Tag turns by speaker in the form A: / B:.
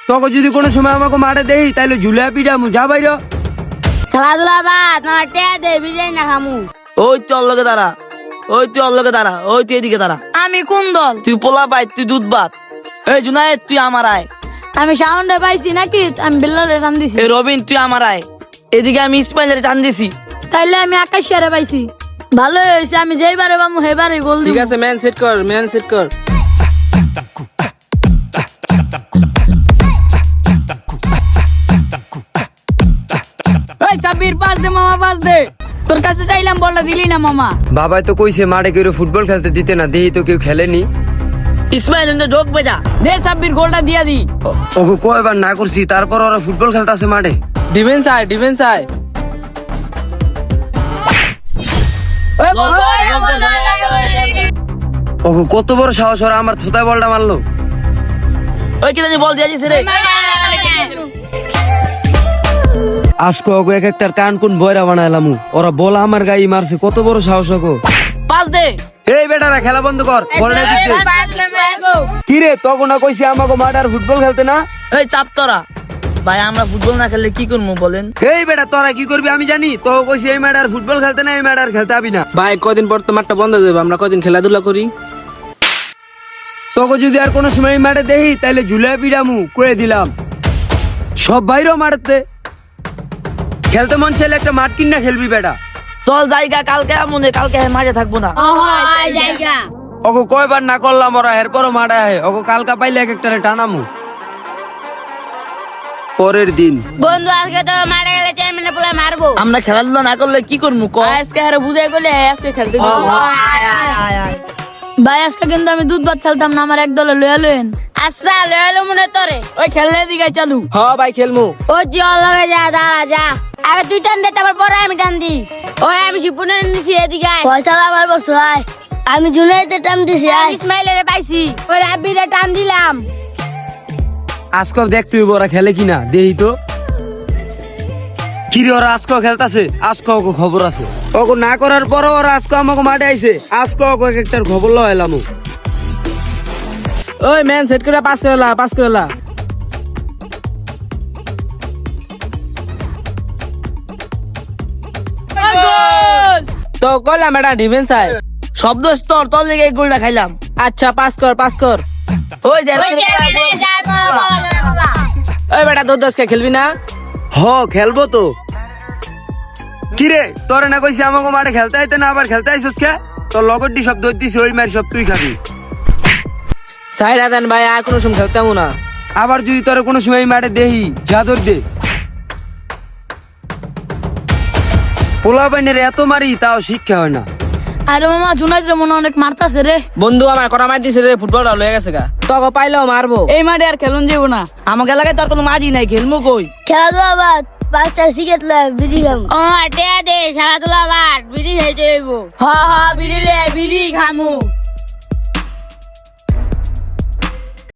A: তোকে যদি কোনো সময় আমাকে মাঠে দেই তাহলে ঝুলে পিটামু, যা বাইর।
B: খেলাধুলা বাদ না টিয়া দে বিরিয়ানি না খামু।
C: ওই তুই অল্লকে দাঁড়া, ওই তুই অল্লকে দাঁড়া, ওই তুই এদিকে দাঁড়া।
B: আমি কোন দল?
C: তুই পোলা পাই, তুই দুধ ভাত। এই জুনায়েদ তুই আমার আয়।
B: আমি সাউন্ডে পাইছি নাকি? আমি বিল্লারে টান দিছি।
C: এই রবিন তুই আমার আয়। এদিকে আমি ইসমাইলের টান দিছি।
B: তাইলে আমি আকাশিয়ারে পাইছি। ভালো হয়েছে, আমি যেইবারে পামু সেবারে গোল দিব।
D: ঠিক আছে ম্যান সেট কর, ম্যান সেট কর।
B: এই সাব্বির পাস দে মামা, পাস দে। তোর কাছে চাইলাম বলটা দিলি না মামা।
A: বাবাই তো কইছে মাঠে কেউ ফুটবল খেলতে দিতে না, দেই তো কেউ খেলেনি।
C: ইসমাইল তো যোগ বেজা।
B: দে সাব্বির গোলটা দিয়া দি।
A: ওকে কয়বার না করছি, তারপর ওরা ফুটবল খেলতেছে মাঠে।
D: ডিফেন্স আয়, ডিফেন্স আয়।
A: ওকে কত বড় সাহস, ওরা আমার থুতায় বলটা মারলো।
C: ওই কি জানি বল দিয়া দিছে রে।
A: আজকে ওকে এক একটার কান কোন বয়রা বানাইলাম। ওরা বল আমার গায়ে মারছে, কত বড় সাহস ওকে।
C: পাস দে।
A: এই বেটারা খেলা বন্ধ কর, বলটা দিতে। কি রে তখন না কইছি আমাকে মাঠে আর ফুটবল খেলতে না?
C: এই চাপ তোরা। ভাই আমরা ফুটবল না খেললে কি করবো বলেন?
A: এই বেটা তোরা কি করবি আমি জানি। তো কইছি এই মাঠে আর ফুটবল খেলতে না, এই মাঠে আর খেলতে আবি না।
D: ভাই কদিন পর তো মাঠটা বন্ধ দেবে, আমরা কদিন খেলাধুলা করি।
A: তোকে যদি আর কোনো সময় এই মাঠে দেখি তাহলে ঝুলে পিড়ামু, কয়ে দিলাম। সব বাইরেও মাঠতে খেলতে মন চাইলে একটা মাঠ কিনা খেলবি বেটা।
C: চল জায়গা, কালকে মনে কালকে মাঠে থাকবো না।
A: ওকে কয়বার না করলাম, ওরা এরপরও মাঠে আহে। ওকে কালকা পাইলে এক একটারে টানামু। পরের দিন
B: বন্ধু আজকে তো মারা গেলে চেয়ারম্যানে পুরো মারবো।
C: আমরা খেলাধুলা না করলে কি করবো ক?
B: আজকে হারে বুঝাই গেলে আজকে খেলতে দিব। ভাই আজকে কিন্তু আমি দুধ ভাত খেলতাম না, আমার এক দলে লয়া লয়েন। আচ্ছা লয়া লো মনে তোরে। ওই খেললে দিকে চালু।
D: হ ভাই খেলমু।
B: ও জিও লগে যা, দাঁড়া যা। আগে তুই টান দে, তারপর পরে আমি টান দি। ওই আমি শিপুনে নিছি, এদিকে আয়।
E: পয়সা আমার বস্তু ভাই, আমি জুনাইতে টান দিছি।
B: আমি ইসমাইলেরে পাইছি, ওই রাব্বিরে টান দিলাম।
A: আজকে দেখ তুই ওরা খেলে কিনা দেহি তো। কি রে ওরা আজকে খেলতাছে? আজকে ওকে খবর আছে। ওকে না করার পরও ওরা আজকে আমাকে মাঠে আইছে। আজকে ওকে এক একটার খবর লইলাম।
D: ওই ম্যান সেট করে পাস করলা, পাস করলা।
B: গোল!
D: তো কইলাম এটা ডিফেন্স আয়।
C: শব্দ তোর, তোর লেগে এই গোলটা খাইলাম।
D: আচ্ছা পাস কর, পাস কর।
C: ওই যে
B: ওই চেয়ারম্যানে যা, বলা।
D: ওই বেটা তোর দশকে খেলবি না?
A: হ খেলবো তো। কি রে তোরে না কইছি আমাকে মাঠে খেলতে আইতে না, আবার খেলতে আইসস কে? তোর লগরটি সব দই দিছি, ওই মার সব তুই খাবি।
D: সাইরা দেন ভাই, আর কোনো সময় খেলতামও না।
A: আবার যদি তোর কোনো সময় এই মাঠে দেহি জাদর দে। পোলা বাইনের এত মারি তাও শিক্ষা হয় না।
B: আরে মামা জুনাইদ মনে অনেক মারতাছে রে।
D: বন্ধু আমার করা মার দিছে রে, ফুটবলটা লয়ে গেছে গা। তোকে পাইলেও মারবো।
B: এই মাঠে আর খেলুন যাব না।
C: আমাকে এলাকায় তোর কোনো মাঝি নাই, খেলমু কই?
E: খেলাধুলা বাদ, 5টা সিগারেট লাই বিড়ি খাম।
B: ও টিয়া দে, খেলাধুলা বাদ, বিড়ি খাইতে হইব। হ হ বিড়ি লে, বিড়ি খামু।